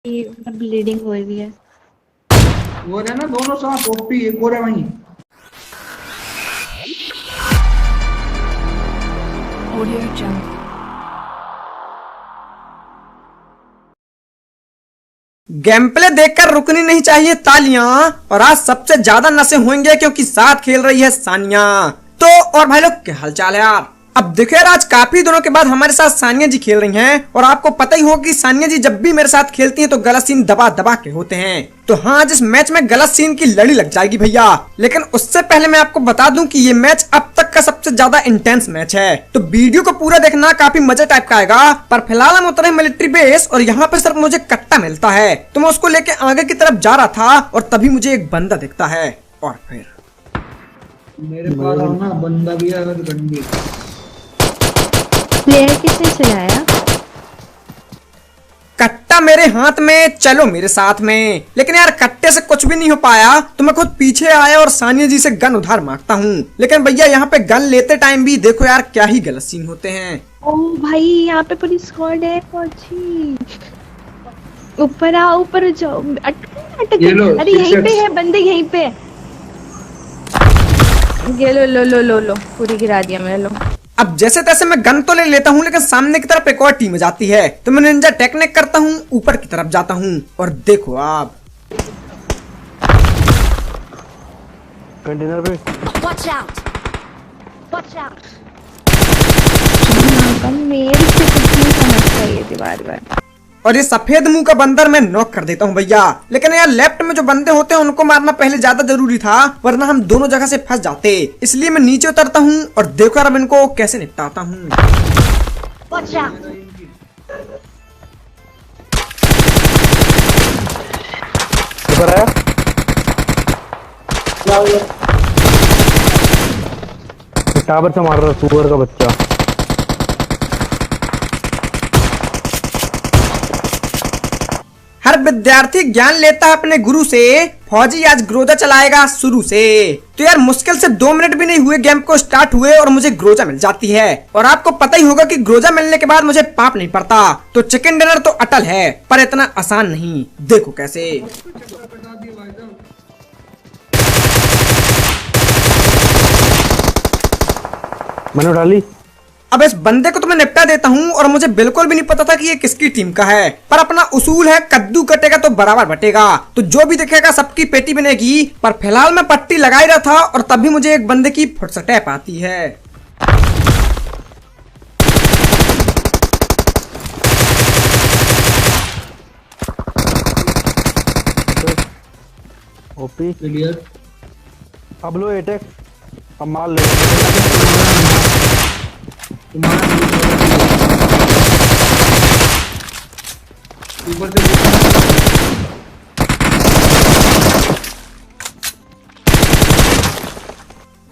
Bleeding हो रही है। वो है ना दोनों साथ ओपी एक और है वहीं। Audio Jungle. गेम प्ले देखकर रुकनी नहीं चाहिए तालियां। और आज सबसे ज्यादा नशे होंगे क्योंकि साथ खेल रही है सानिया। तो और भाई लोग क्या हालचाल है यार। अब देखो यार, आज काफी दिनों के बाद हमारे साथ सानिया जी खेल रही हैं। और आपको पता ही होगा कि सानिया जी जब भी मेरे साथ खेलती हैं तो गलत सीन दबा दबा के होते हैं। तो हाँ, जिस मैच में गलत सीन की लड़ी लग जाएगी भैया। लेकिन उससे पहले मैं आपको बता दूं कि ये मैच अब तक का सबसे ज्यादा इंटेंस मैच है। तो वीडियो को पूरा देखना, काफी मजा टाइप का आएगा। पर फिलहाल हम उतरे मिलिट्री बेस और यहाँ पे सिर्फ मुझे कट्टा मिलता है। तो मैं उसको लेके आगे की तरफ जा रहा था और तभी मुझे एक बंदा दिखता है। और फिर मेरे पास आओ ना, बंदा भी है और गन भी। प्लेयर किसने चलाया? कट्टा मेरे हाथ में, चलो मेरे साथ में। लेकिन यार कट्टे से कुछ भी नहीं हो पाया तो मैं खुद पीछे आया और सानिया जी से गन उधार मांगता हूँ। लेकिन भैया यहाँ पे गन लेते टाइम भी देखो यार क्या ही गलत सीन होते हैं। ओ भाई, यहाँ पे पूरी स्क्वाड है। पहुंची ऊपर आओ, ऊपर जाओ। अटक अरे यहीं पे है बंदे, यहीं पे। ये लो लो लो लो लो, पूरी गिरा दिया मैंने। लो अब जैसे तैसे मैं गन तो ले लेता हूँ, लेकिन सामने की तरफ एक और टीम जाती है। तो मैं निंजा टेक्निक करता हूँ, ऊपर की तरफ जाता हूँ और देखो आप कंटेनर पे। Watch out! Watch out! मेरे से कुछ नहीं समझता ये दीवार पर। और ये सफेद मुंह का बंदर मैं नॉक कर देता हूँ भैया। लेकिन यार लेफ्ट में जो बंदे होते हैं उनको मारना पहले ज्यादा जरूरी था, वरना हम दोनों जगह से फंस जाते। इसलिए मैं नीचे उतरता हूँ और देखो यार अब इनको कैसे निपटाता हूँ। Watch out! ऊपर आया। टावर से मार रहा सुअर का बच्चा। हर विद्यार्थी ज्ञान लेता है अपने गुरु से। फौजी आज ग्रोजा चलाएगा शुरू से। तो यार मुश्किल से 2 मिनट भी नहीं हुए गेम को स्टार्ट हुए और मुझे ग्रोजा मिल जाती है। और आपको पता ही होगा कि ग्रोजा मिलने के बाद मुझे पाप नहीं पड़ता। तो चिकन डिनर तो अटल है, पर इतना आसान नहीं। देखो कैसे। मैंने उठा ली। अब इस बंदे को तो मैं निपटा देता हूँ। और मुझे बिल्कुल भी नहीं पता था कि ये किसकी टीम का है। पर अपना उसूल है, कद्दू कटेगा तो बराबर बटेगा। तो जो भी दिखेगा सबकी पेटी बनेगी। पर फिलहाल मैं पट्टी लगा ही रहा था और तभी मुझे एक बंदे की फुटस्टेप आती है। OP clear. अब लो एटेक। अब मार ले। ऊपर से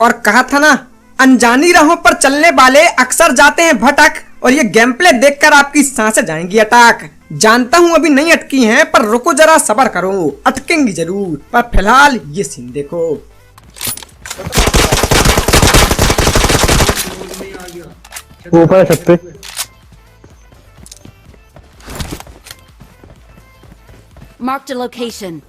और कहा था ना, अनजानी राहों पर चलने वाले अक्सर जाते हैं भटक। और ये गेम प्ले देखकर आपकी सांसें जाएंगी अटक। जानता हूँ अभी नहीं अटकी हैं, पर रुको जरा सब्र करो, अटकेंगी जरूर। पर फिलहाल ये सीन देखो। ऊपर है छत पे। Marked a location.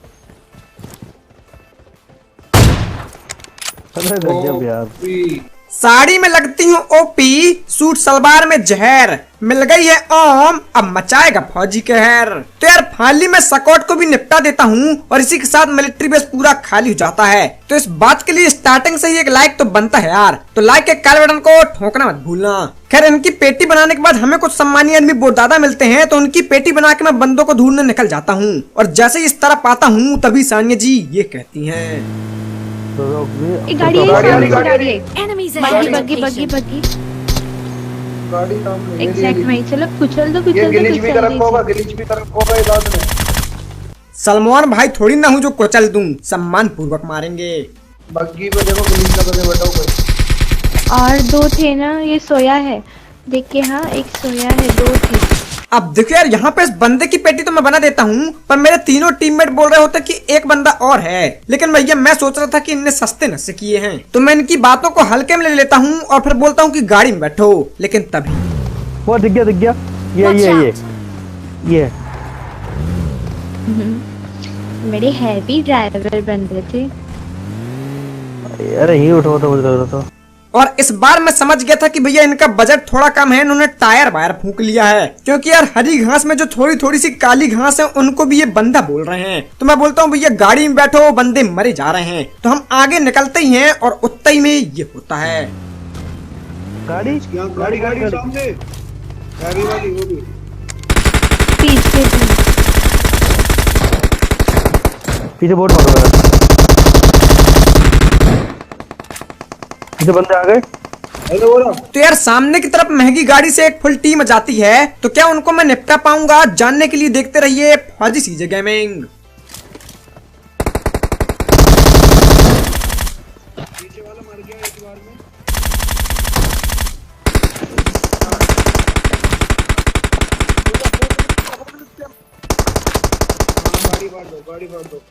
अरे गजब यार। ओपी। साड़ी में लगती हूँ ओपी, सूट सलवार में जहर। मिल गई है ओम, अब मचाएगा फौजी कहर। तो यार फाइनली मैं सकौट को भी निपटा देता हूँ और इसी के साथ मिलिट्री बेस पूरा खाली हो जाता है। तो इस बात के लिए स्टार्टिंग से ही एक लाइक तो बनता है यार। तो लाइक के काले बटन को ठोकना मत भूलना। खैर इनकी पेटी बनाने के बाद हमें कुछ सम्मानीय आदमी बहुत ज्यादा मिलते हैं। तो उनकी पेटी बना के मैं बंदों को ढूंढने निकल जाता हूँ। और जैसे ही इस तरफ आता हूँ तभी सानिया जी ये कहती है, एक गाड़ी है, सामने से गाड़ी है। Enemies बग्गी ahead. बग्गी बग्गी बग्गी। गाड़ी सामने एक सेकंड में चलो, कुचल दो ये कुचल दो गिलिच भी तरफ को होगा, कुचल गिलिच भी तरफ को होगा ये बाद में। सलमान भाई थोड़ी ना हूँ जो कुचल दूं, सम्मान पूर्वक मारेंगे। बग्गी पे देखो गिलिच का बजे बैठा कोई। और 2 थे ना, ये सोया है। देख के, हाँ एक सोया है, 2 थे। अब देखो यार, यहाँ पे इस बंदे की पेटी तो मैं बना देता हूँ, पर मेरे तीनों टीममेट बोल रहे होते कि एक बंदा और है। लेकिन भैया मैं सोच रहा था कि इनने सस्ते नशे किए हैं। तो मैं इनकी बातों को हल्के में ले लेता हूँ और फिर बोलता हूँ कि गाड़ी में बैठो। लेकिन तभी वो दिख गया। Watch ये out! ये बड़े हैवी ड्राइवर बन रहे थे। अरे ही उठो तो मुझे लग रहा था। और इस बार मैं समझ गया था कि भैया इनका बजट थोड़ा कम है, इन्होंने टायर वायर फूंक लिया है, क्योंकि यार हरी घास में जो थोड़ी थोड़ी सी काली घास है उनको भी ये बंदा बोल रहे हैं। तो मैं बोलता हूँ भैया गाड़ी में बैठो, बंदे मरे जा रहे हैं। तो हम आगे निकलते ही हैं और उतना ही में ये होता है। गाड़ी गाड़ी सामने गाड़ी वाली वो भी पीछे पीछे बहुत मारो यार। पीछे बंदे आ गए। तो यार सामने की तरफ महंगी गाड़ी से एक फुल टीम जाती है, तो क्या उनको मैं निपटा पाऊंगा? जानने के लिए देखते रहिए फौजी सीजे गेमिंग। पीछे वाला मर गया एक बार में। गाड़ी फाड़ दो।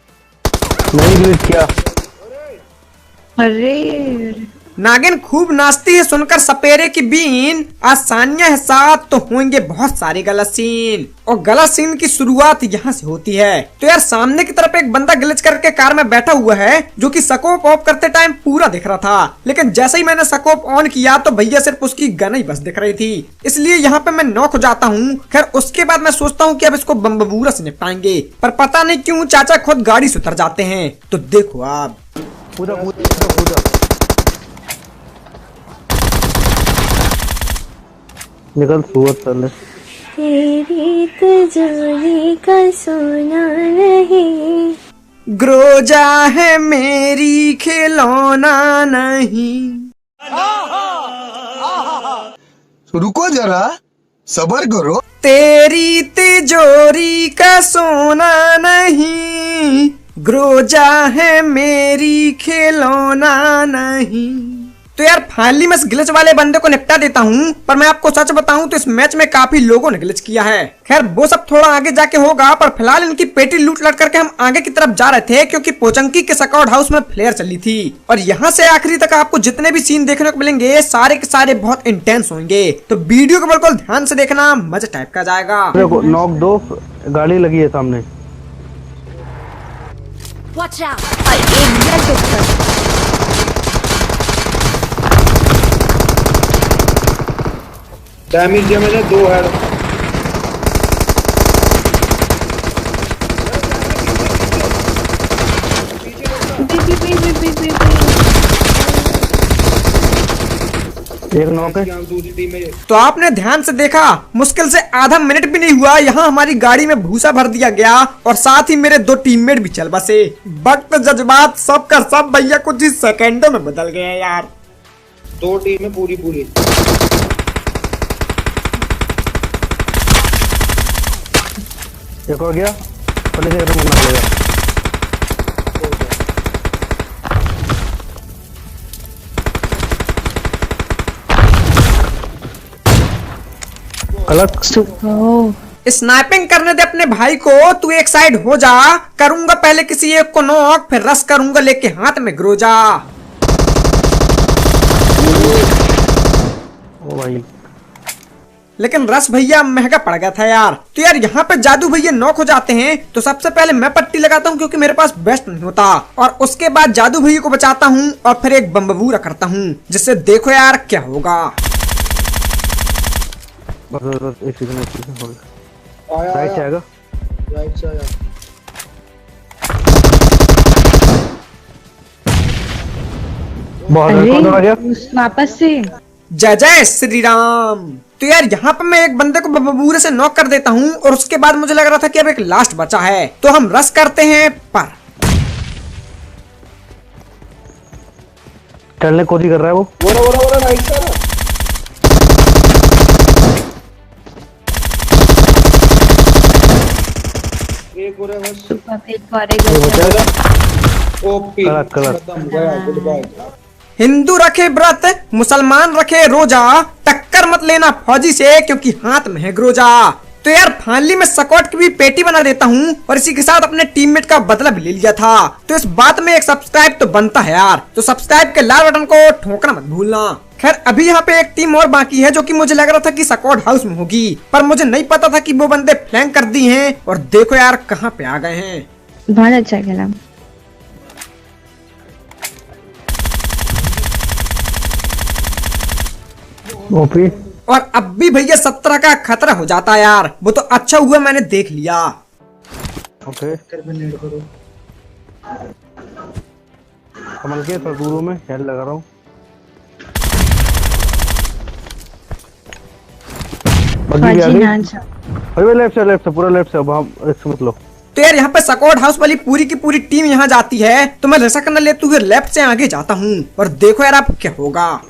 नहीं ग्लिच किया। अरे नागिन खूब नाचती है सुनकर सपेरे की बीन। आज सानिया है साथ तो होंगे बहुत सारे गलत सीन, और गलत सीन की शुरुआत यहाँ से होती है। तो यार सामने की तरफ एक बंदा ग्लिच करके कार में बैठा हुआ है, जो कि स्कोप ऑफ करते टाइम पूरा दिख रहा था, लेकिन जैसे ही मैंने स्कोप ऑन किया तो भैया सिर्फ उसकी गन ही बस दिख रही थी, इसलिए यहाँ पे मैं नॉक हो जाता हूँ। खैर उसके बाद मैं सोचता हूँ कि अब इसको बम्बूरा से निपटाएंगे, पर पता नहीं क्यों चाचा खुद गाड़ी से उतर जाते हैं। तो देखो आप पूजा पूजा पूजा निकल सूरत चले। तेरी तिजोरी का सोना नहीं, ग्रोजा है मेरी खिलौना नहीं। रुको जरा सबर करो। तेरी तिजोरी का सोना नहीं, ग्रोजा है मेरी खिलौना नहीं। तो यार फाइनली मैं इस ग्लिच वाले बंदे को निपटा देता हूँ, पर मैं आपको सच बताऊं तो इस मैच में काफी लोगों ने ग्लिच किया है। खैर वो सब थोड़ा आगे जाके होगा, पर फिलहाल इनकी पेटी लूट लट करके हम आगे की तरफ जा रहे थे, क्योंकि पोचंकी के स्काउट हाउस में फ्लेयर चली थी। और यहाँ से आखिरी तक आपको जितने भी सीन देखने को मिलेंगे सारे के सारे बहुत इंटेंस होंगे, तो वीडियो को बिल्कुल ध्यान से देखना, मजा टाइप का जाएगा। नॉक दो, गाड़ी लगी है सामने। Watch out! डैमेज दिया मैंने 2 हेड। एक नॉक है। दूसरी टीम में तो आपने ध्यान से देखा, मुश्किल से आधा मिनट भी नहीं हुआ, यहाँ हमारी गाड़ी में भूसा भर दिया गया और साथ ही मेरे 2 टीममेट भी चल बसे। वक्त जज्बात सब का सब भैया कुछ ही सेकंडों में बदल गए यार। 2 टीम में पूरी एक हो गया, पहले से रूम बना लेगा। अलग स्नाइपिंग करने दे अपने भाई को, तू एक साइड हो जा। करूंगा पहले किसी एक को नॉक, फिर रस करूंगा लेके हाथ में ग्रोजा। ओ भाई, लेकिन रस भैया महंगा पड़ गया था यार। तो यार यहाँ पे जादू भैया नॉक हो जाते हैं, तो सबसे पहले मैं पट्टी लगाता हूँ क्योंकि मेरे पास बेस्ट नहीं होता, और उसके बाद जादू भैया को बचाता हूँ और फिर एक बम्बूरा करता हूँ, जिससे देखो यार क्या होगा। बस एक सेकंड हो गया। आया राइट से आएगा, राइट से आया। बहुत कौन आ गया? वापस से जय जय श्री राम। तो यार यहाँ पे मैं एक बंदे को बम्बूरे से नॉक कर देता हूँ, और उसके बाद मुझे लग रहा था कि अब एक लास्ट बचा है, तो हम रस करते हैं, पर टलने को कर रहा है वो। बोला राइट से आया। एक और है बस। ओपी खत्म गया। Good bye. हिंदू रखे व्रत, मुसलमान रखे रोजा, टक्कर मत लेना फौजी से क्योंकि हाथ में है ग्रोजा। तो यार फाइनली मैं स्क्वाड की भी पेटी बना देता हूँ, और इसी के साथ अपने टीममेट का बदला भी ले लिया था। तो इस बात में एक सब्सक्राइब तो बनता है यार, तो सब्सक्राइब के लाल बटन को ठोकना मत भूलना। खैर अभी यहाँ पे एक टीम और बाकी है जो कि मुझे लग रहा था कि स्क्वाड हाउस में होगी, पर मुझे नहीं पता था कि वो बंदे फ्लैंक कर दी हैं। और देखो यार कहाँ पे आ गए हैं। बहुत अच्छा खेला। ओपी और अब भी भैया 17 का खतरा हो जाता है यार। वो तो अच्छा हुआ मैंने देख लिया। ओके कर में नेड करो। कमल के दूरों में हेड लगा रहा हूँ। फौजी नाम सा। अरे लेफ्ट से पूरा लेफ्ट से। अब हम रिस्क मत लो। तो यार यहाँ पे स्क्वाड हाउस वाली पूरी की पूरी टीम यहाँ जाती है, तो मैं रिस्क न लेते हुए लेफ्ट से आगे जाता हूँ। और देखो यार अब क्या होगा।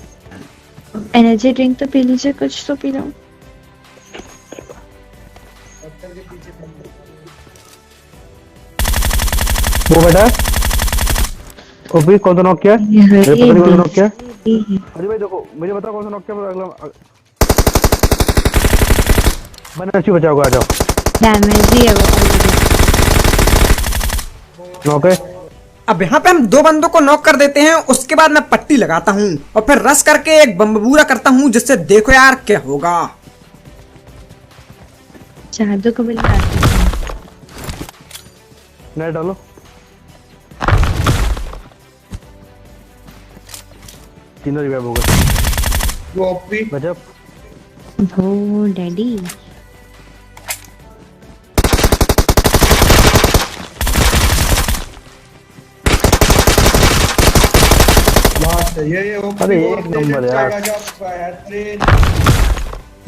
एनर्जी ड्रिंक तो पी लीजिए, कुछ तो पी लो। वो बेटा ओपी कौन सा नॉक किया? मेरे पता नहीं कौन सा नॉक किया। अरे भाई देखो मुझे बता कौन सा नॉक किया। अगला मैंने अच्छी बचाओ को आ जाओ। डैमेज ही है वो। नॉक है। अब यहाँ पे हम 2 बंदों को नॉक कर देते हैं, उसके बाद मैं पट्टी लगाता हूँ और फिर रश करके एक बम्बूरा करता हूँ, जिससे देखो यार क्या होगा। जादू को मिल रहा नेट डालो। तीनों रिवाइव हो गए। वो ओपी गजब। ओ डैडी। लास्ट है ये ओपी। अरे एक नंबर यार।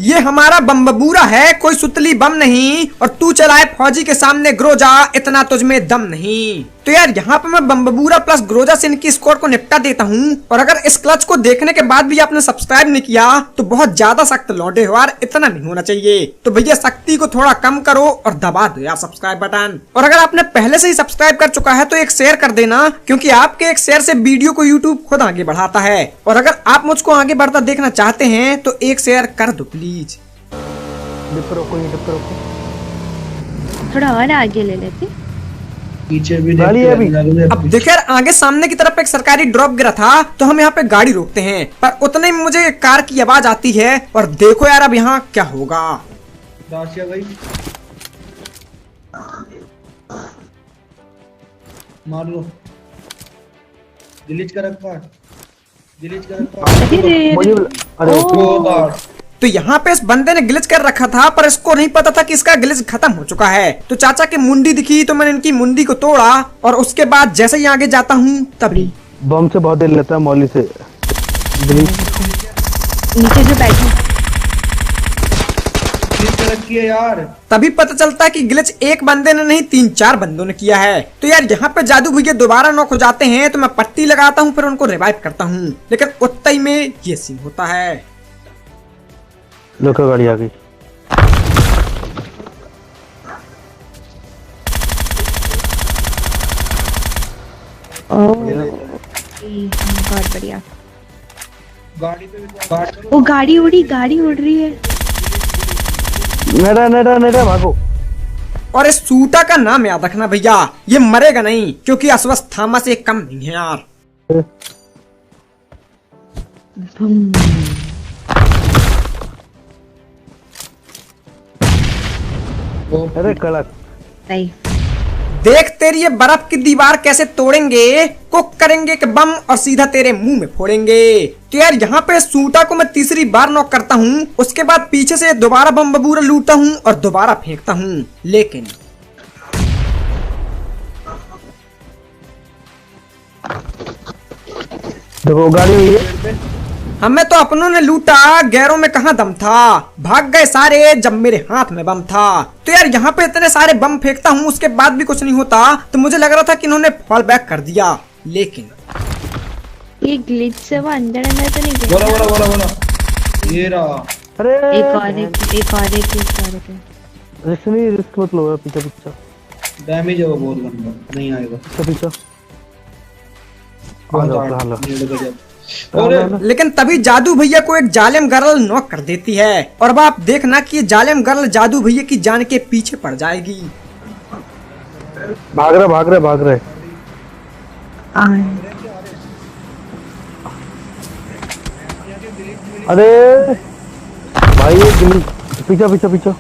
ये हमारा बम्बूरा है, कोई सुतली बम नहीं। और तू चलाए फौजी के सामने ग्रोजा, इतना तुझमें दम नहीं। तो यार यहाँ पे मैं बम्बूरा प्लस ग्रोजा से इनकी स्कोर को निपटा देता हूँ। और अगर इस क्लच को देखने के बाद भी आपने सब्सक्राइब नहीं किया तो बहुत ज्यादा सख्त लौटे हो यार, इतना नहीं होना चाहिए। तो भैया सख्ती को थोड़ा कम करो और दबा दो यार सब्सक्राइब बटन। और अगर आपने पहले से ही सब्सक्राइब कर चुका है तो एक शेयर कर देना, क्योंकि आपके एक शेयर से वीडियो को यूट्यूब खुद आगे बढ़ाता है। और अगर आप मुझको आगे बढ़ता देखना चाहते हैं तो एक शेयर कर दो प्लीज। डिप रोको, ये डिप रोको। थोड़ा और आगे ले लेते। पीछे भी गाड़ी है अभी। अब देखिए यार आगे सामने की तरफ एक सरकारी ड्रॉप गिरा था, तो हम यहाँ पे गाड़ी रोकते हैं, पर उतने में मुझे कार की आवाज आती है। और देखो यार अब यहाँ क्या होगा। राशिया गई। मार लो। डिलीट कर रखा। डिलीट कर रखा। मुझे अरे ओ तो यहाँ पे इस बंदे ने ग्लिच कर रखा था, पर इसको नहीं पता था कि इसका ग्लिच खत्म हो चुका है। तो चाचा की मुंडी दिखी तो मैंने इनकी मुंडी को तोड़ा। और उसके बाद जैसे ही आगे जाता हूँ तभी बम से बहुत देर लेता है मौली से। नीचे जो बैठे रखी है यार। तभी पता चलता है कि ग्लिच एक बंदे ने नहीं 3-4 बंदों ने किया है। तो यार यहाँ पे जादू भैया दोबारा नॉक हो जाते हैं, तो मैं पट्टी लगाता हूँ, फिर उनको रिवाइव करता हूँ। लेकिन उतना ही में ये सीन होता है। लोका गाड़ी आ गई। बहुत बढ़िया। गाड़ी पे वो गाड़ी उड़ रही है। नेड़ा नेड़ा नेड़ा भागो। और इस सूटा का नाम याद रखना भैया, ये मरेगा नहीं, क्योंकि अश्वत्थामा से कम नहीं है यार। अरे कड़क। नहीं देख तेरी ये बर्फ की दीवार कैसे तोड़ेंगे, कुक करेंगे कि बम और सीधा तेरे मुंह में फोड़ेंगे। तो यार यहाँ पे सूटा को मैं तीसरी बार नॉक करता हूँ, उसके बाद पीछे से दोबारा बम बबूरा लूटता हूँ और दोबारा फेंकता हूँ। लेकिन देखो गाड़ी हुई है। हमें तो अपनों ने लूटा, गैरों में कहाँ दम था। भाग गए सारे जब मेरे हाथ में बम था। तो यार यहाँ पे इतने सारे बम फेंकता हूँ, उसके बाद भी कुछ नहीं होता। तो मुझे लग रहा था कि इन्होंने फॉल बैक कर दिया, लेकिन ये ग्लिच से वो अंदर तो नहीं गया। बोला ये रहा। अरे एक और रिस्क नहीं, रिस्क मत लो। पीछे पीछे डैमेज है वो बहुत गंदा, नहीं आएगा। पीछे लेकिन तभी जादू भैया को एक जालिम गर्ल नॉक कर देती है। और अब आप देखना कि ये जालिम गर्ल जादू भैया की जान के पीछे पड़ जाएगी। भाग रहे। अरे भाई ये पीछे पीछे पीछे।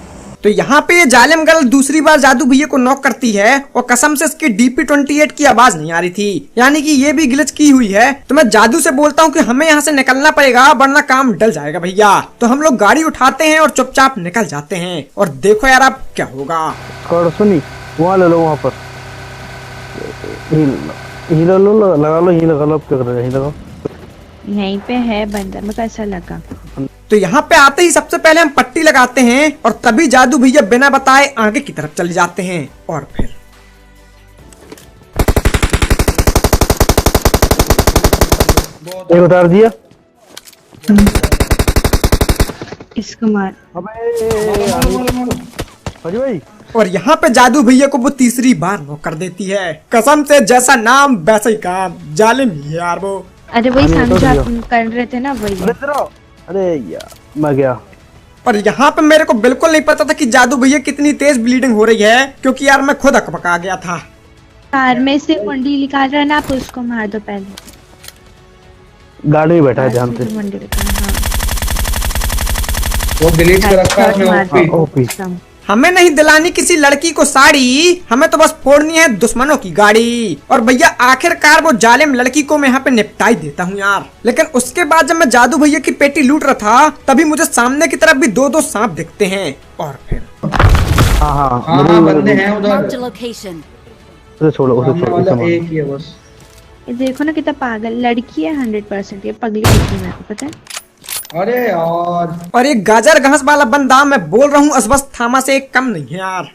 तो यहाँ पे ये जालिम गर्ल दूसरी बार जादू भैया को नॉक करती है और कसम से इसकी DP28 की आवाज नहीं आ रही थी, यानी कि ये भी ग्लिच की हुई है। तो मैं जादू से बोलता हूँ कि हमें यहाँ से निकलना पड़ेगा वरना काम डल जाएगा भैया। तो हम लोग गाड़ी उठाते हैं और चुपचाप निकल जाते हैं और देखो यार अब क्या होगा। सुनी वहाँ ले लो, वहाँ पर हीला लो, लगा लो, हीला लगा लो। क्या कर रहे हैं? लगाओ, यहीं पे है बंदा, मेरे को ऐसा लगा। तो यहाँ पे आते ही सबसे पहले हम पट्टी लगाते हैं और तभी जादू भैया बिना बताए आगे की तरफ चले जाते हैं और फिर एक उतार दिया। इसको मार। अरे भाई, और यहाँ पे जादू भैया को वो तीसरी बार नॉक कर देती है। कसम से जैसा नाम वैसा ही काम, जालिम ही है यार वो। अरे वही समझा कर रहे थे ना वही। अरे यार मैं गया। और यहाँ पे मेरे को बिल्कुल नहीं पता था कि जादू भैया कितनी तेज ब्लीडिंग हो रही है, क्योंकि यार मैं खुद अकबका गया था। कार में से कुंडी निकाल रहा है ना, आप उसको मार दो पहले। गाड़ी में बैठा है ध्यान से। वो डिलीट कर रखा है ओपी। हमें नहीं दिलानी किसी लड़की को साड़ी, हमें तो बस फोड़नी है दुश्मनों की गाड़ी। और भैया आखिरकार वो जालिम लड़की को मैं यहाँ पे निपटा ही देता हूँ यार। लेकिन उसके बाद जब मैं जादू भैया की पेटी लूट रहा था तभी मुझे सामने की तरफ भी दो सांप दिखते हैं और फिर हाँ बंदे हैं उधर। Marked a location. उसे छोड़ो, उसे छोड़ो, उसे मारो। एक ही है बस। ये देखो ना कितना पागल लड़की है, 100% ये पगली लड़की है, आपको पता है। अरे यार, और एक गाजर घास वाला बंदा, मैं बोल रहा हूँ असबस थामा से एक कम नहीं है यार।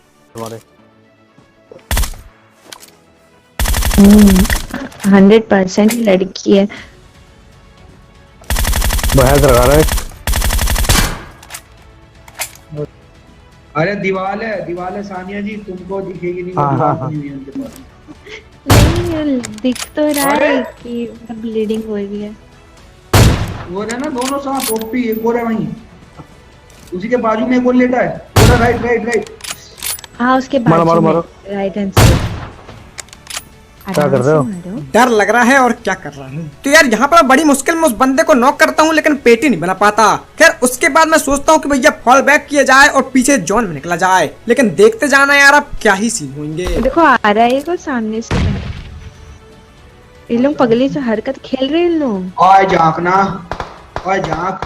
100% लड़की है। बहस लगा रहा है। अरे दीवार है सानिया जी, तुमको दिखेगी नहीं। हाँ। नहीं दिख तो रहा है कि ब्लीडिंग हो रही है। वो है ना दोनों सांप ओपी, एक और है वहीं उसी के बाजू में एक और लेटा है। पूरा राइट। हाँ उसके मारो, बाजू में मारो। Right hand side. क्या कर रहे हो? डर लग रहा है और क्या कर रहा हूँ। तो यार यहाँ पर बड़ी मुश्किल में उस बंदे को नॉक करता हूँ लेकिन पेटी नहीं बना पाता। खैर उसके बाद मैं सोचता हूँ कि भैया फॉल बैक किया जाए और पीछे जोन में निकला जाए, लेकिन देखते जाना यार अब क्या ही सीन होंगे। देखो आ रहा है को सामने से। ये लोग पगली से हरकत खेल रहे हैं लोग। ओए झांक ना, ओए झांक।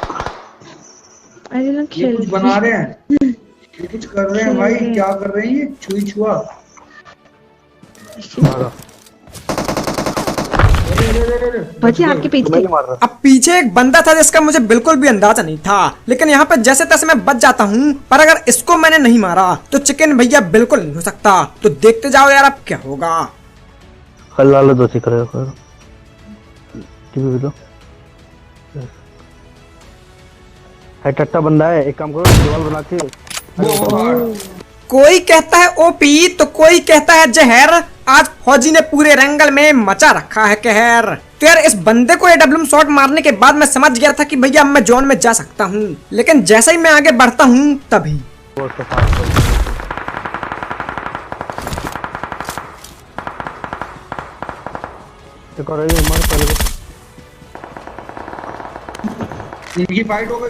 अरे लोग ये खेल कुछ बना रहे हैं, ये कुछ कर रहे हैं भाई। क्या कर रहे हैं ये? छुई छुआ। बच्चे आपके पीछे। अब पीछे एक बंदा था जिसका मुझे बिल्कुल भी अंदाजा नहीं था, लेकिन यहाँ पे जैसे तैसे मैं बच जाता हूँ। पर अगर इसको मैंने नहीं मारा तो चिकन भैया बिल्कुल नहीं हो सकता। तो देखते जाओ यार अब क्या होगा। लाल दो सीख रहे हो टीवी भी लो। है टट्टा बंदा है, एक काम करो दीवार बना के। कोई कहता है ओपी तो कोई कहता है जहर। आज फौजी ने पूरे रंगल में मचा रखा है कहर। तो यार इस बंदे को AWM शॉट मारने के बाद मैं समझ गया था कि भैया अब मैं जोन में जा सकता हूँ, लेकिन जैसे ही मैं आगे बढ़ता हूँ तभी इनकी फाइट हो गई।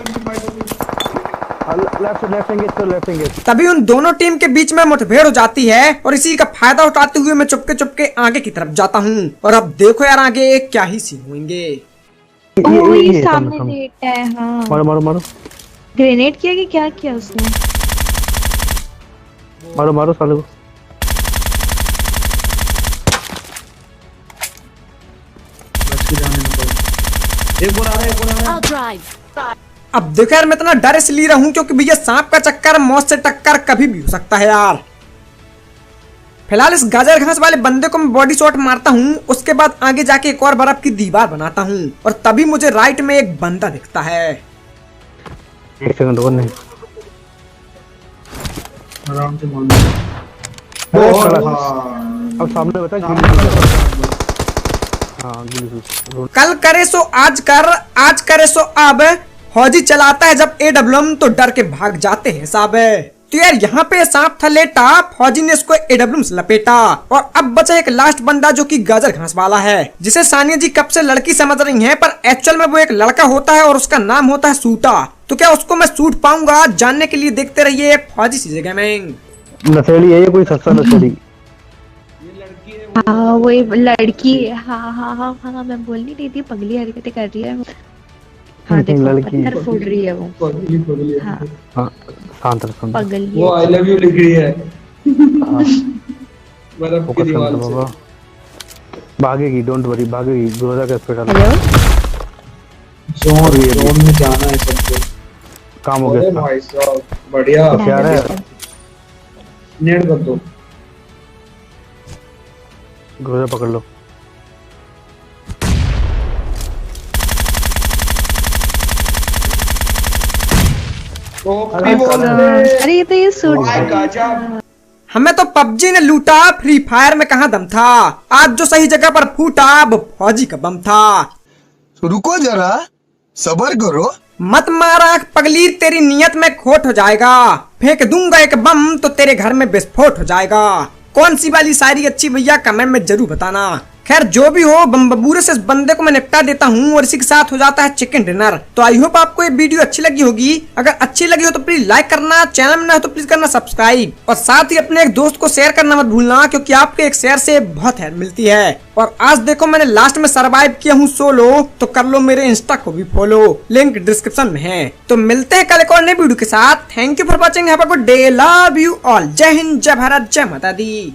तभी उन दोनों टीम के बीच में मुठभेड़ हो जाती है और इसी का फायदा उठाते हुए मैं चुपके आगे की तरफ जाता हूँ। और अब देखो यार आगे क्या ही सीन होंगे। ये सामने लेटा है। हाँ मारो ग्रेनेड किया कि क्या किया उसने? मारो साले को। एक और आ रहा है। I'll drive. अब देखो यार मैं इतना डर इसलिए रहा हूँ क्योंकि भैया सांप का चक्कर मौत से टक्कर कभी भी हो सकता है यार। फिलहाल इस गाजर घास वाले बंदे को मैं बॉडी शॉट मारता हूँ, उसके बाद आगे जाके एक और बर्फ की दीवार बनाता हूँ और तभी मुझे राइट में एक बंदा दिखता है। एक सेकंड और नहीं। आराम से मार। अब सामने बता। कल करे सो आज कर, आज करे सो अब। फौजी चलाता है जब AWM तो डर के भाग जाते हैं साहब। तो यार यहाँ पे सांप था लेटा, फौजी ने इसको एडब्ल्यूएम से लपेटा और अब बचा एक लास्ट बंदा जो कि गाजर घास वाला है, जिसे सानिया जी कब से लड़की समझ रही हैं, पर एक्चुअल में वो एक लड़का होता है और उसका नाम होता है सूटा। तो क्या उसको मैं सूट पाऊंगा? जानने के लिए देखते रहिए फौजी सीजे गेमिंग। नशेड़ी है ये, कोई सस्ता नशेड़ी। हाँ वो एक लड़की, हाँ मैं बोल नहीं रही थी, पगली हरकतें कर रही है। हाँ देखो लड़की पत्थर फोड़ रही है वो। पगली हाँ शांत रहो। पगली वो आई लव यू लिख रही है बर्फ की फोकस दीवार कर से। बाबा, भागेगी, डोंट वरी, भागेगी। गुरुदा का अस्पताल हेलो जोन में जाना है सबको। काम हो अरे गया। भाई साहब बढ़िया, क्या है? नेट कर दो। गुरुदा पकड़ लो। अरे ये तो ये सूट हमें तो पबजी ने लूटा, फ्री फायर में कहाँ दम था। आज जो सही जगह पर फूटा वो फौजी का बम था। रुको जरा, सबर करो। मत मार आंख पगली, तेरी नियत में खोट हो जाएगा। फेंक दूंगा एक बम तो तेरे घर में विस्फोट हो जाएगा। कौन सी वाली शायरी अच्छी भैया कमेंट में जरूर बताना। खैर जो भी हो, बम्बूरे से इस बंदे को मैं निपटा देता हूँ और इसी के साथ हो जाता है चिकन डिनर। तो आई होप आपको ये वीडियो अच्छी लगी होगी। अगर अच्छी लगी हो तो प्लीज लाइक करना, चैनल में ना हो तो प्लीज करना सब्सक्राइब, और साथ ही अपने एक दोस्त को शेयर करना मत भूलना, क्योंकि आपके एक शेयर से बहुत हेल्प मिलती है। और आज देखो मैंने लास्ट में सर्वाइव किया हूँ सोलो, तो कर लो मेरे इंस्टा को भी फॉलो, लिंक डिस्क्रिप्शन में है। तो मिलते हैं कल एक और नई वीडियो के साथ। Thank you for watching, have a good day, love you all, जय हिंद, जय भारत, जय माता दी।